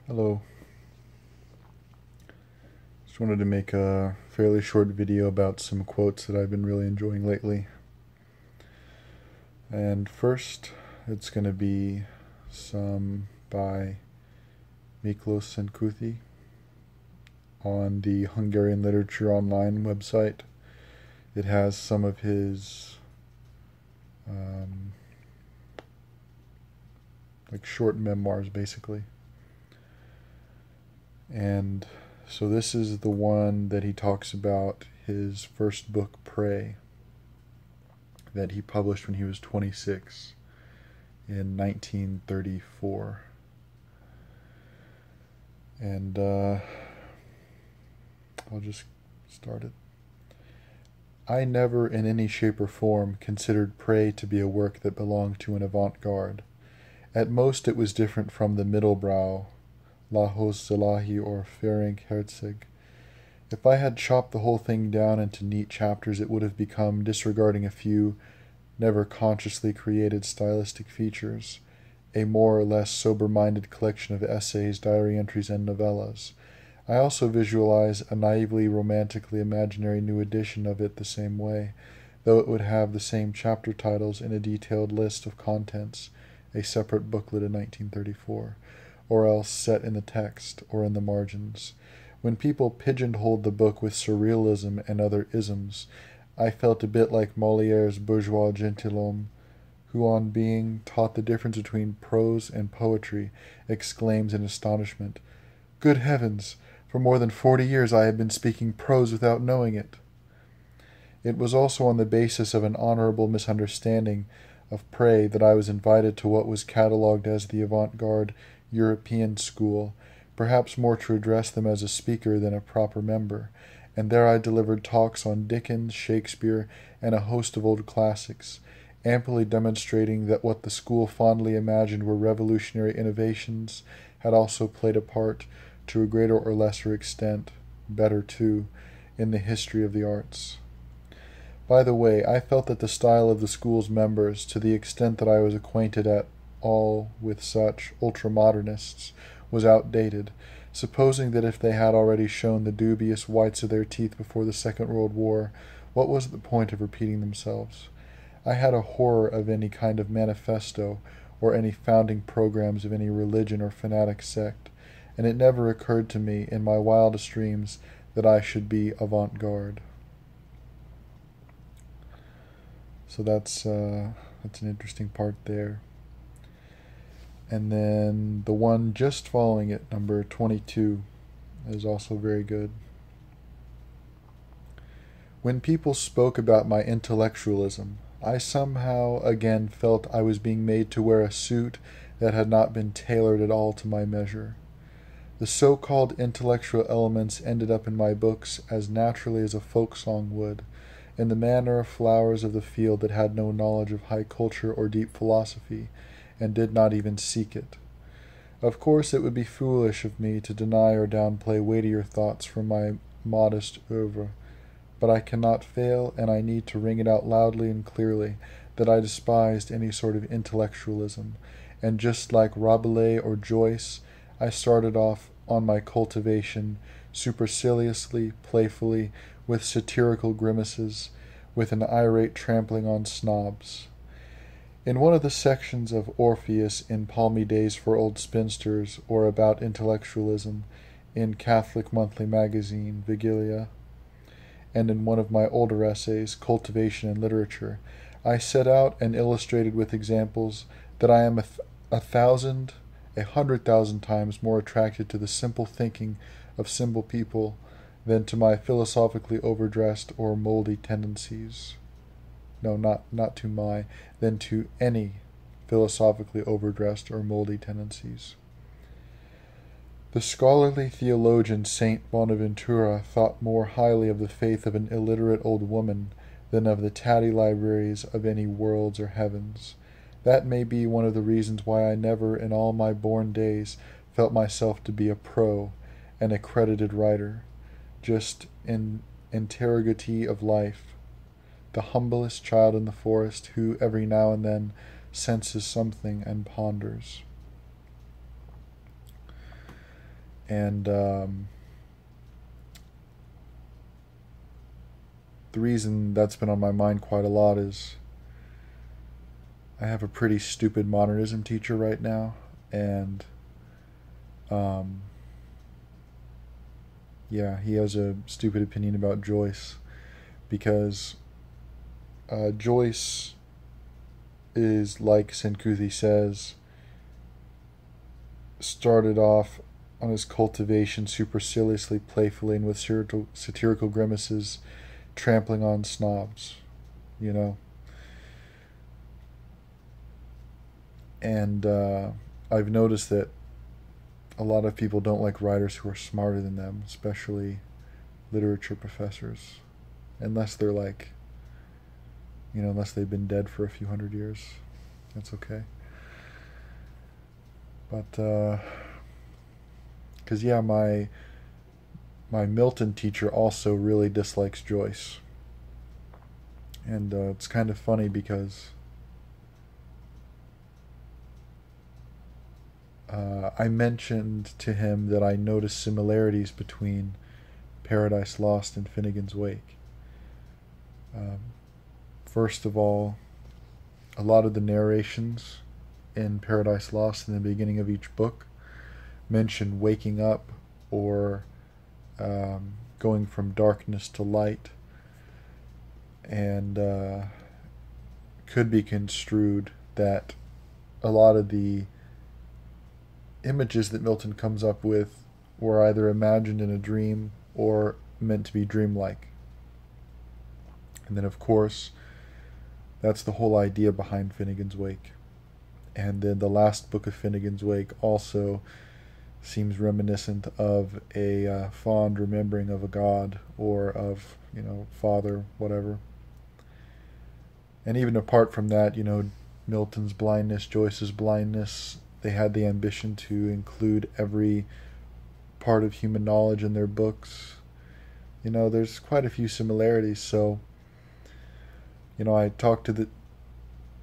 Hello. Just wanted to make a fairly short video about some quotes that I've been really enjoying lately. And first, it's going to be some by Mistress and Kuthy on the Hungarian Literature Online website. It has some of his short memoirs, basically. And so this is the one that he talks about his first book, Prey, that he published when he was 26 in 1934. And I'll just start it. I never in any shape or form considered Prey to be a work that belonged to an avant-garde. At most it was different from the Mittelbrau, Lahos Zelahi, or Ferenc Herzog. If I had chopped the whole thing down into neat chapters, it would have become, disregarding a few never consciously created stylistic features, a more or less sober-minded collection of essays, diary entries, and novellas. I also visualize a naively, romantically imaginary new edition of it the same way, though it would have the same chapter titles in a detailed list of contents, a separate booklet in 1934, or else set in the text or in the margins. When people pigeonholed the book with surrealism and other isms, I felt a bit like Molière's bourgeois gentilhomme, who on being taught the difference between prose and poetry exclaims in astonishment, "Good heavens! For more than 40 years I have been speaking prose without knowing it." It was also on the basis of an honorable misunderstanding of Prey that I was invited to what was catalogued as the avant-garde European school, perhaps more to address them as a speaker than a proper member, and there I delivered talks on Dickens, Shakespeare, and a host of old classics, amply demonstrating that what the school fondly imagined were revolutionary innovations had also played a part, to a greater or lesser extent, better too, in the history of the arts. By the way, I felt that the style of the school's members, to the extent that I was acquainted at all with such ultramodernists, was outdated, supposing that if they had already shown the dubious whites of their teeth before the Second World War, what was the point of repeating themselves? I had a horror of any kind of manifesto, or any founding programs of any religion or fanatic sect, and it never occurred to me in my wildest dreams that I should be avant-garde. So that's an interesting part there. And then the one just following it, number 22, is also very good. When people spoke about my intellectualism, I somehow again felt I was being made to wear a suit that had not been tailored at all to my measure. The so-called intellectual elements ended up in my books as naturally as a folk song would, in the manner of flowers of the field that had no knowledge of high culture or deep philosophy, and did not even seek it. Of course it would be foolish of me to deny or downplay weightier thoughts from my modest oeuvre, but I cannot fail, and I need to ring it out loudly and clearly, that I despised any sort of intellectualism, and just like Rabelais or Joyce, I started off on my cultivation superciliously, playfully, with satirical grimaces, with an irate trampling on snobs. In one of the sections of Orpheus in Palmy Days for Old Spinsters, or about intellectualism, in Catholic Monthly Magazine, Vigilia, and in one of my older essays, Cultivation in Literature, I set out and illustrated with examples that I am 100,000 times more attracted to the simple thinking of simple people than to my philosophically overdressed or moldy tendencies. No, not to my, than to any philosophically overdressed or moldy tendencies. The scholarly theologian Saint Bonaventura thought more highly of the faith of an illiterate old woman than of the tatty libraries of any worlds or heavens. That may be one of the reasons why I never in all my born days felt myself to be a pro, an accredited writer, just an interrogatee of life, the humblest child in the forest who every now and then senses something and ponders. And the reason that's been on my mind quite a lot is I have a pretty stupid modernism teacher right now, and yeah, he has a stupid opinion about Joyce, because Joyce is, like Kuthy says, started off on his cultivation superciliously, playfully, and with satirical grimaces, trampling on snobs, you know. And I've noticed that a lot of people don't like writers who are smarter than them, especially literature professors, unless they're like, you know, unless they've been dead for a few hundred years. That's okay. But because yeah, my Milton teacher also really dislikes Joyce, and it's kind of funny because I mentioned to him that I noticed similarities between Paradise Lost and Finnegan's Wake. First of all, a lot of the narrations in Paradise Lost in the beginning of each book mention waking up or going from darkness to light, and could be construed that a lot of the images that Milton comes up with were either imagined in a dream or meant to be dreamlike. And then, of course, that's the whole idea behind Finnegan's Wake. And then the last book of Finnegan's Wake also seems reminiscent of a fond remembering of a god or of, you know, father, whatever. And even apart from that, you know, Milton's blindness, Joyce's blindness, they had the ambition to include every part of human knowledge in their books. You know, there's quite a few similarities. So, you know, I talked to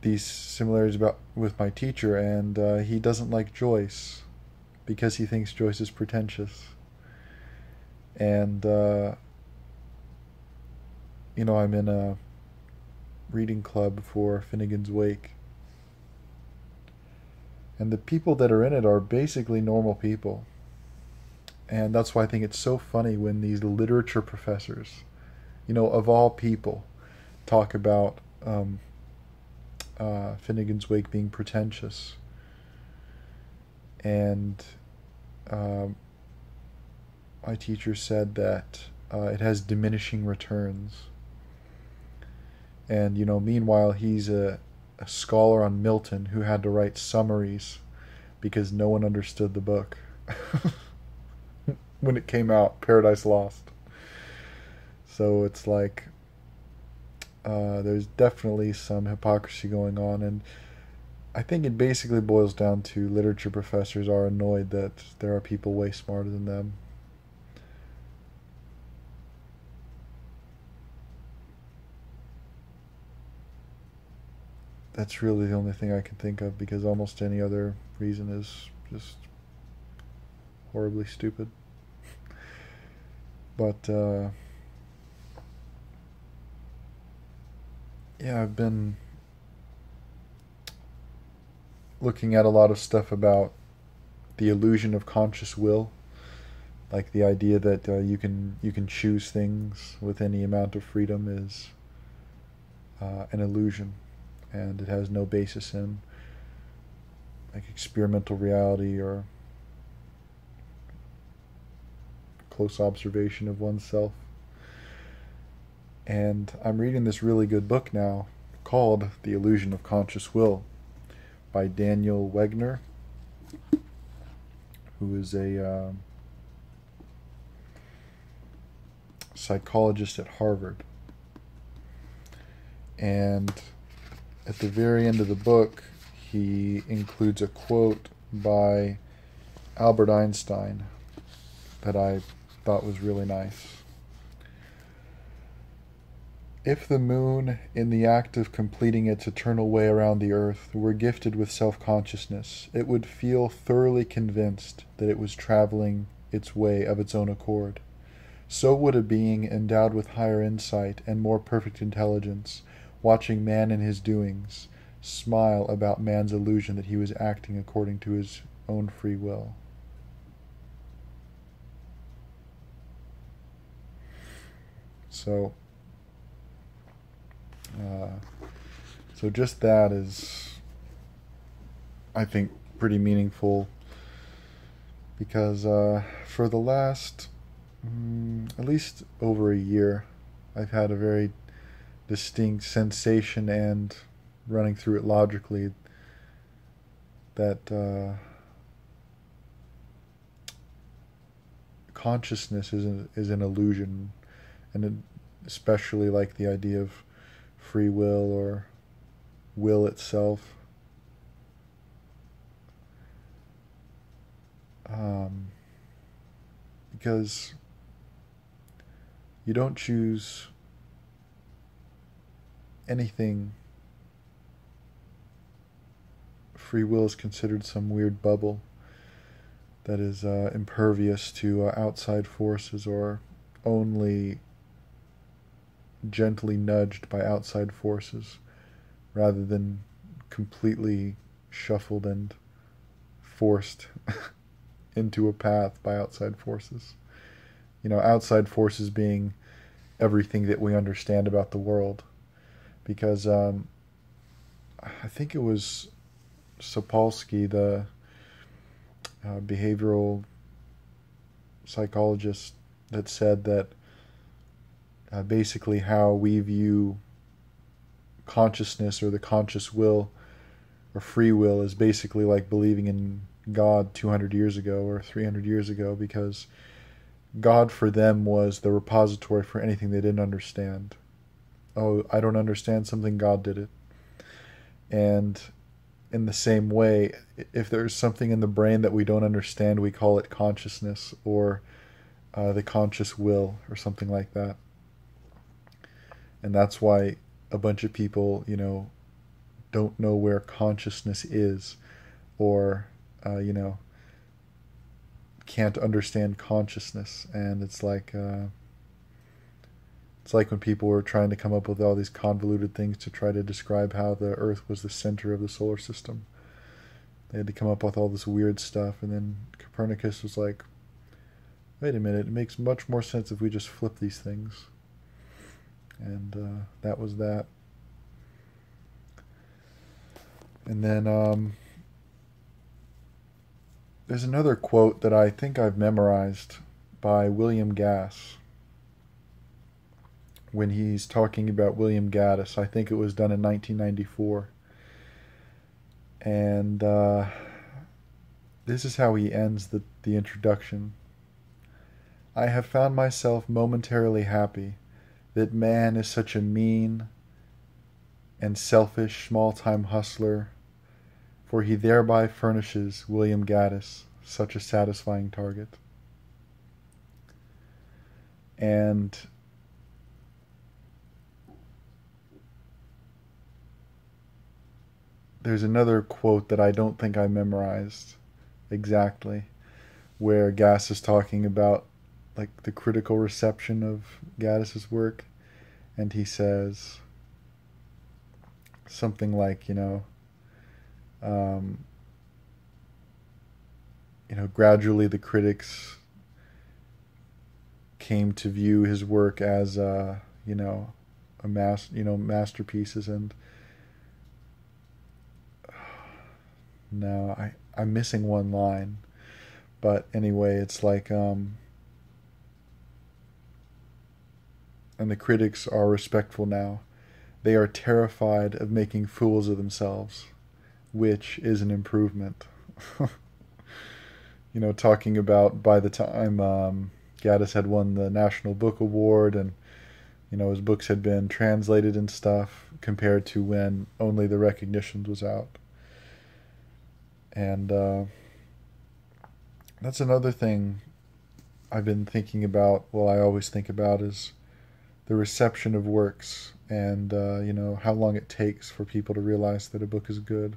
these similarities with my teacher, and he doesn't like Joyce because he thinks Joyce is pretentious. And, you know, I'm in a reading club for Finnegan's Wake. And the people that are in it are basically normal people. And that's why I think it's so funny when these literature professors, you know, of all people, talk about Finnegan's Wake being pretentious. And my teacher said that it has diminishing returns. And, you know, meanwhile, he's a scholar on Milton who had to write summaries because no one understood the book when it came out, Paradise Lost. So it's like there's definitely some hypocrisy going on, and I think it basically boils down to literature professors are annoyed that there are people way smarter than them. That's really the only thing I can think of, because almost any other reason is just horribly stupid. But yeah, I've been looking at a lot of stuff about the illusion of conscious will, like the idea that you can choose things with any amount of freedom is an illusion. And it has no basis in like experimental reality or close observation of oneself. And I'm reading this really good book now called The Illusion of Conscious Will by Daniel Wegner, who is a psychologist at Harvard. And at the very end of the book, he includes a quote by Albert Einstein that I thought was really nice. If the moon, in the act of completing its eternal way around the earth, were gifted with self-consciousness, it would feel thoroughly convinced that it was traveling its way of its own accord. So would a being endowed with higher insight and more perfect intelligence, watching man in his doings, smile about man's illusion that he was acting according to his own free will. So just that is, I think, pretty meaningful, because for the last at least over a year, I've had a very distinct sensation, and running through it logically, that consciousness is an illusion, and especially like the idea of free will or will itself. Because you don't choose anything. Free will is considered some weird bubble that is impervious to outside forces, or only gently nudged by outside forces, rather than completely shuffled and forced into a path by outside forces. Outside forces being everything that we understand about the world. Because I think it was Sapolsky, the behavioral psychologist, that said that basically how we view consciousness or the conscious will or free will is basically like believing in God 200 years ago or 300 years ago, because God for them was the repository for anything they didn't understand. Oh, I don't understand something, God did it. And in the same way, if there's something in the brain that we don't understand, we call it consciousness, or the conscious will, or something like that. And that's why a bunch of people, don't know where consciousness is, or can't understand consciousness. And it's like when people were trying to come up with all these convoluted things to try to describe how the Earth was the center of the solar system. They had to come up with all this weird stuff, and then Copernicus was like, wait a minute, it makes much more sense if we just flip these things. And that was that. And then there's another quote that I think I've memorized by William Gass. When he's talking about William Gaddis, I think it was done in 1994. And this is how he ends the introduction. I have found myself momentarily happy that man is such a mean and selfish small-time hustler, for he thereby furnishes William Gaddis such a satisfying target. And there's another quote that I don't think I memorized exactly, where Gass is talking about like the critical reception of Gaddis's work, and he says something like, gradually the critics came to view his work as masterpieces, and no, I'm missing one line, but anyway, it's like and the critics are respectful now. They are terrified of making fools of themselves, which is an improvement. Talking about by the time Gaddis had won the National Book Award, and his books had been translated and stuff, compared to when only the Recognitions was out. And that's another thing I've been thinking about, I always think about, is the reception of works, and how long it takes for people to realize that a book is good.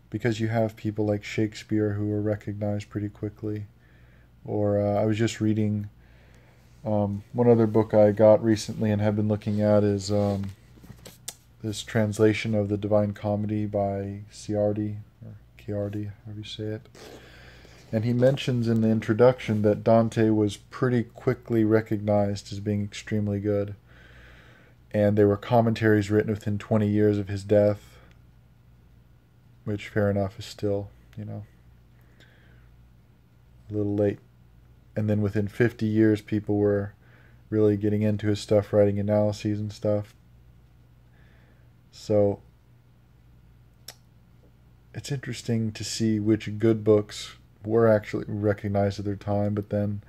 Because you have people like Shakespeare who are recognized pretty quickly, Or I was just reading one other book I got recently and have been looking at is this translation of the Divine Comedy by Ciardi, or Chiardi, however you say it. And he mentions in the introduction that Dante was pretty quickly recognized as being extremely good. And there were commentaries written within 20 years of his death, which, fair enough, is still, a little late. And then within 50 years, people were really getting into his stuff, writing analyses and stuff. So it's interesting to see which good books were actually recognized at their time, but then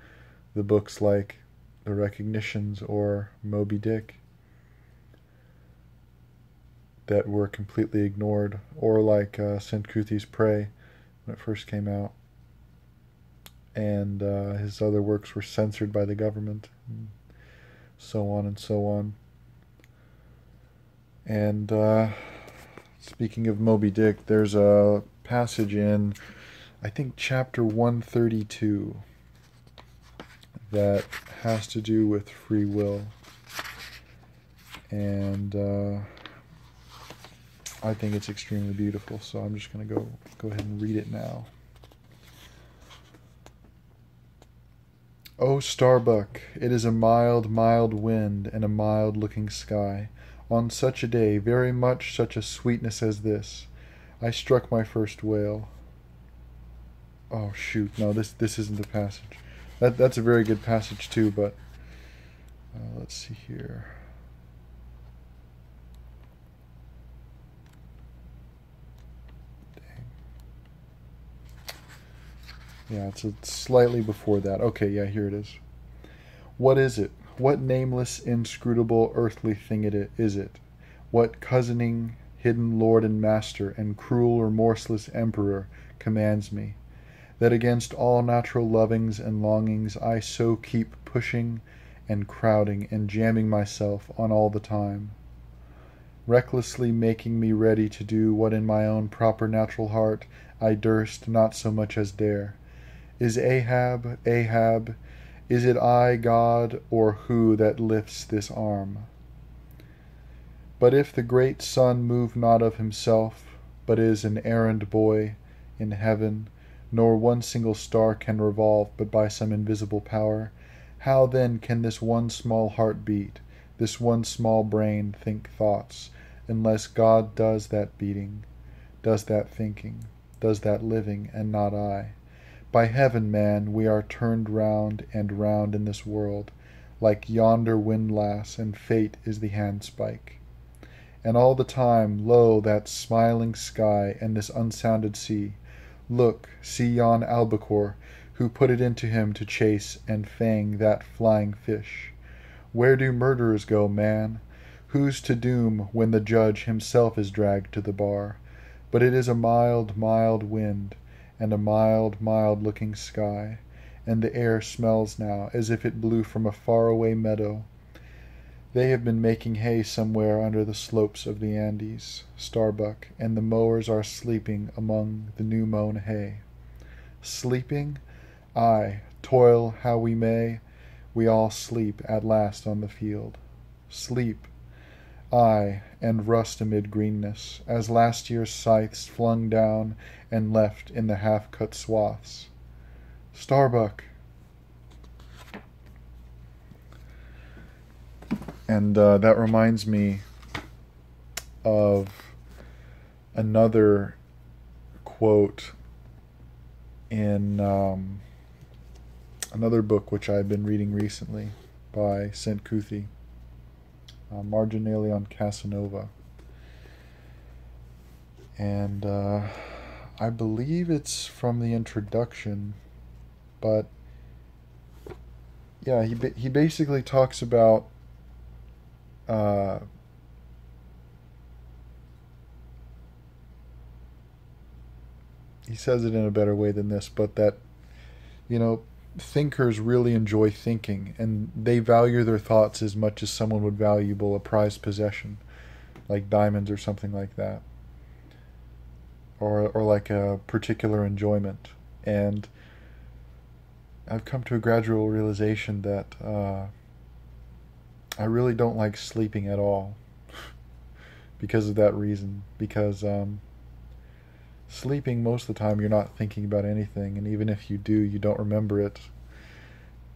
the books like The Recognitions or Moby Dick that were completely ignored, or like Saint Kuthy's Prey when it first came out. And his other works were censored by the government, and so on and so on. And speaking of Moby Dick, there's a passage in, I think, chapter 132 that has to do with free will. And I think it's extremely beautiful, so I'm just going to go ahead and read it now. O Starbuck, it is a mild, mild wind and a mild-looking sky. On such a day, very much such a sweetness as this, I struck my first whale. Oh shoot! No, this isn't the passage. That's a very good passage too, but let's see here. Yeah, it's slightly before that. Okay, yeah, here it is. What is it? What nameless, inscrutable, earthly thing is it? What cozening, hidden lord and master, and cruel, remorseless emperor commands me, that against all natural lovings and longings I so keep pushing and crowding and jamming myself on all the time, recklessly making me ready to do what in my own proper natural heart I durst not so much as dare? Is Ahab, is it I, God, or who that lifts this arm? But if the great sun move not of himself, but is an errand boy in heaven, nor one single star can revolve but by some invisible power, how then can this one small heart beat, this one small brain think thoughts, unless God does that beating, does that thinking, does that living, and not I? By heaven, man, we are turned round and round in this world, like yonder windlass, and fate is the handspike. And all the time, lo, that smiling sky and this unsounded sea. Look, see yon albacore, who put it into him to chase and fang that flying fish. Where do murderers go, man? Who's to doom when the judge himself is dragged to the bar? But it is a mild, mild wind, and a mild, mild-looking sky, and the air smells now as if it blew from a far-away meadow. They have been making hay somewhere under the slopes of the Andes, Starbuck, and the mowers are sleeping among the new-mown hay. Sleeping? Aye, toil how we may, we all sleep at last on the field. Sleep. Aye, and rust amid greenness, as last year's scythes flung down and left in the half-cut swaths. Starbuck! And that reminds me of another quote in another book which I've been reading recently by Saint Kuthy. Marginalia on Casanova. And I believe it's from the introduction, but yeah, he basically talks about he says it in a better way than this, but that, thinkers really enjoy thinking, and they value their thoughts as much as someone would value a prized possession, like diamonds or something like that, or like a particular enjoyment. And I've come to a gradual realization that I really don't like sleeping at all because of that reason. Because sleeping, most of the time, you're not thinking about anything, and even if you do, you don't remember it.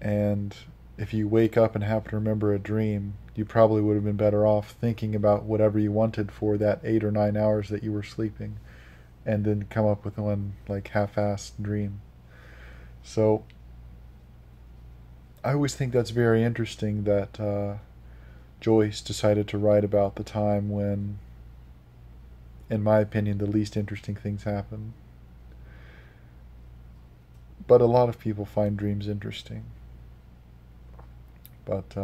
And if you wake up and happen to remember a dream, you probably would have been better off thinking about whatever you wanted for that 8 or 9 hours that you were sleeping, and then come up with one like half-assed dream. So I always think that's very interesting that Joyce decided to write about the time when, in my opinion, the least interesting things happen. But a lot of people find dreams interesting. But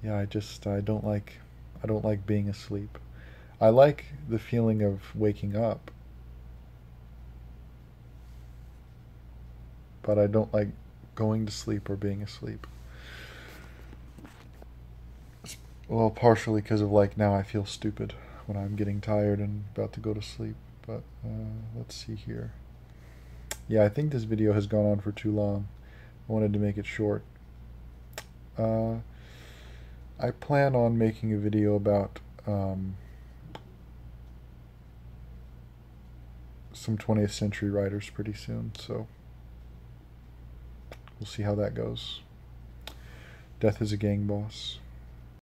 yeah, I don't like being asleep. I like the feeling of waking up, but I don't like going to sleep or being asleep. Well, partially because of like now I feel stupid when I'm getting tired and about to go to sleep. But let's see here. Yeah, I think this video has gone on for too long. I wanted to make it short. I plan on making a video about some 20th century writers pretty soon, so we'll see how that goes. Death is a gang boss.